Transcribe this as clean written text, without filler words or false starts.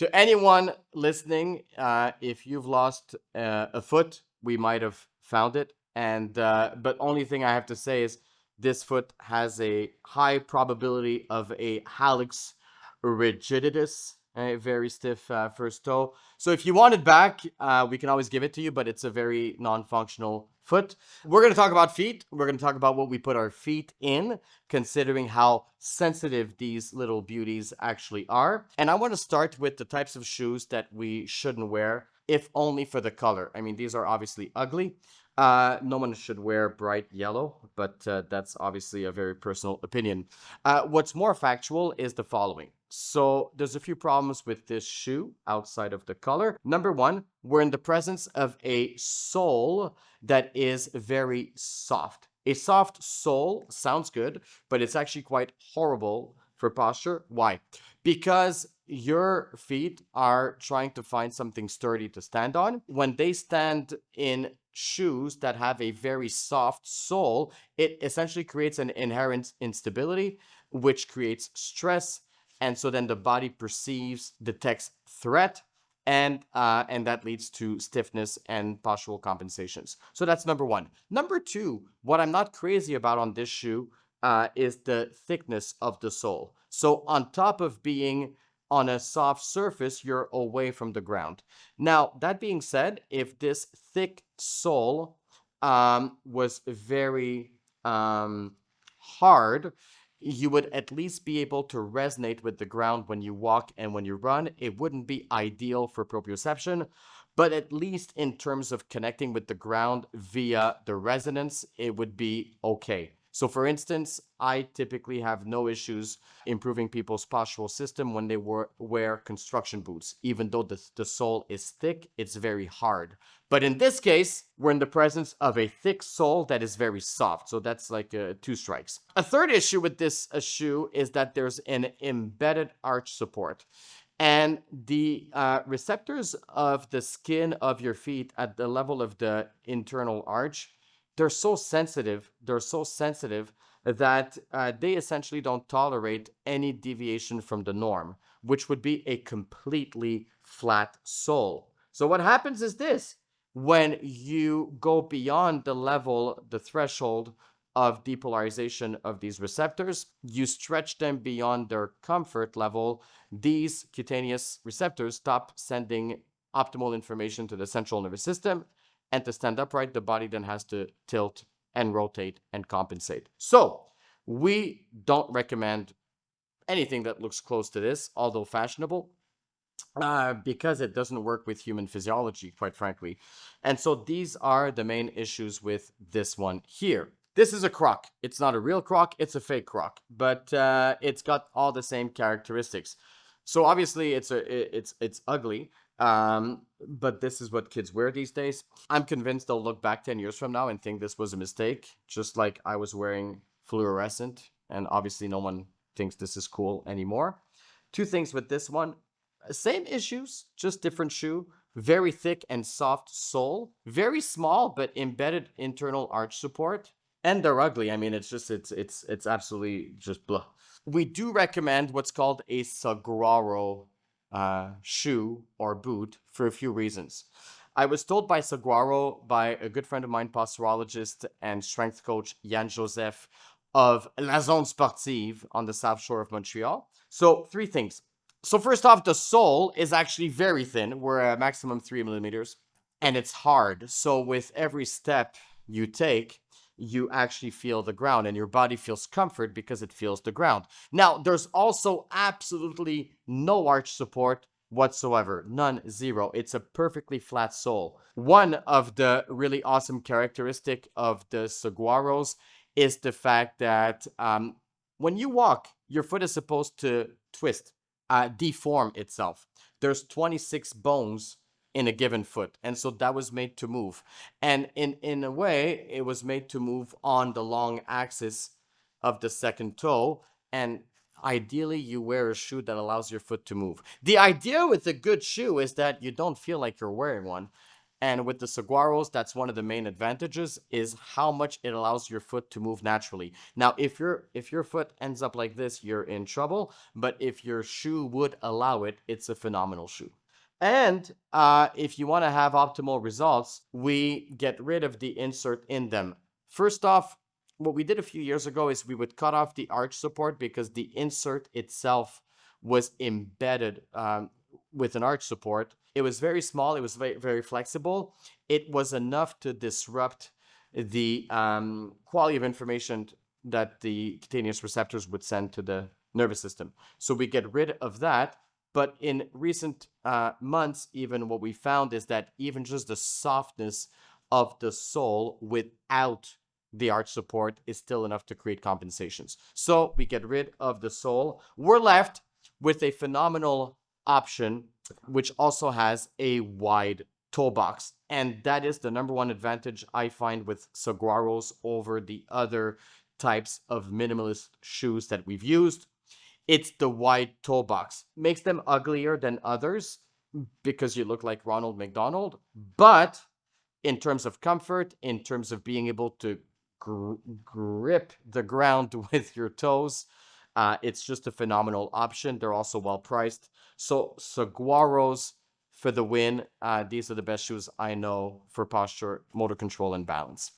To anyone listening, if you've lost a foot, we might have found it. And but only thing I have to say is this foot has a high probability of a hallux rigidus, a very stiff first toe. So if you want it back, we can always give it to you, but it's a very non-functional foot. We're going to talk about feet. We're going to talk about what we put our feet in, considering how sensitive these little beauties actually are. And I want to start with the types of shoes that we shouldn't wear, if only for the color. I mean, these are obviously ugly. No one should wear bright yellow, but that's obviously a very personal opinion. What's more factual is the following. So there's a few problems with this shoe outside of the color. Number one, we're in the presence of a sole that is very soft. A soft sole sounds good, but it's actually quite horrible for posture. Why? Because your feet are trying to find something sturdy to stand on. When they stand in shoes that have a very soft sole, it essentially creates an inherent instability, which creates stress. And so then the body perceives, detects threat, and that leads to stiffness and postural compensations. So that's number one. Number two, what I'm not crazy about on this shoe is the thickness of the sole. So on top of being on a soft surface, you're away from the ground. Now, that being said, if this thick sole was very hard, you would at least be able to resonate with the ground when you walk and when you run. It wouldn't be ideal for proprioception, but at least in terms of connecting with the ground via the resonance, it would be okay. So for instance, I typically have no issues improving people's postural system when they wear construction boots. Even though the sole is thick, it's very hard. But in this case, we're in the presence of a thick sole that is very soft. So that's like two strikes. A third issue with this shoe is that there's an embedded arch support. And the receptors of the skin of your feet at the level of the internal arch, they're so sensitive that they essentially don't tolerate any deviation from the norm, which would be a completely flat sole. So what happens is this: when you go beyond the threshold of depolarization of these receptors, you stretch them beyond their comfort level. These cutaneous receptors stop sending optimal information to the central nervous system, and to stand upright, the body then has to tilt and rotate and compensate. So we don't recommend anything that looks close to this, although fashionable, because it doesn't work with human physiology, quite frankly. And so these are the main issues with this one here. This is a Croc. It's not a real Croc, it's a fake Croc, but it's got all the same characteristics. So obviously it's ugly. But this is what kids wear these days. I'm convinced they'll look back 10 years from now and think this was a mistake, just like I was wearing fluorescent, and obviously no one thinks this is cool anymore. Two things with this one: same issues, just different shoe. Very thick and soft sole, very small but embedded internal arch support, and they're ugly. I mean, it's absolutely just blah. We do recommend what's called a Saguaro shoe or boot for a few reasons. I was told by Saguaro by a good friend of mine, posturologist and strength coach Yann Joseph of La Zone Sportive on the South Shore of Montreal. So three things. So first off, the sole is actually very thin. We're at maximum 3 millimeters, and it's hard. So with every step you take, you actually feel the ground, and your body feels comfort because it feels the ground. Now, there's also absolutely no arch support whatsoever. None, zero. It's a perfectly flat sole. One of the really awesome characteristic of the Saguaros is the fact that when you walk, your foot is supposed to twist, deform itself. There's 26 bones in a given foot, and so that was made to move, and in a way it was made to move on the long axis of the second toe, and ideally you wear a shoe that allows your foot to move. The idea with a good shoe is that you don't feel like you're wearing one, And with the Saguaros, that's one of the main advantages is how much it allows your foot to move naturally. Now, if your foot ends up like this, you're in trouble. But if your shoe would allow it, it's a phenomenal shoe. And if you want to have optimal results, we get rid of the insert in them. First off, what we did a few years ago is we would cut off the arch support because the insert itself was embedded with an arch support. It was very small. It was very, very flexible. It was enough to disrupt the quality of information that the cutaneous receptors would send to the nervous system. So we get rid of that. But in recent months, even what we found is that even just the softness of the sole without the arch support is still enough to create compensations. So we get rid of the sole. We're left with a phenomenal option, which also has a wide toe box. And that is the number one advantage I find with Saguaros over the other types of minimalist shoes that we've used. It's the wide toe box. Makes them uglier than others because you look like Ronald McDonald. But in terms of comfort, in terms of being able to grip the ground with your toes, it's just a phenomenal option. They're also well priced. So Saguaros for the win. These are the best shoes I know for posture, motor control, and balance.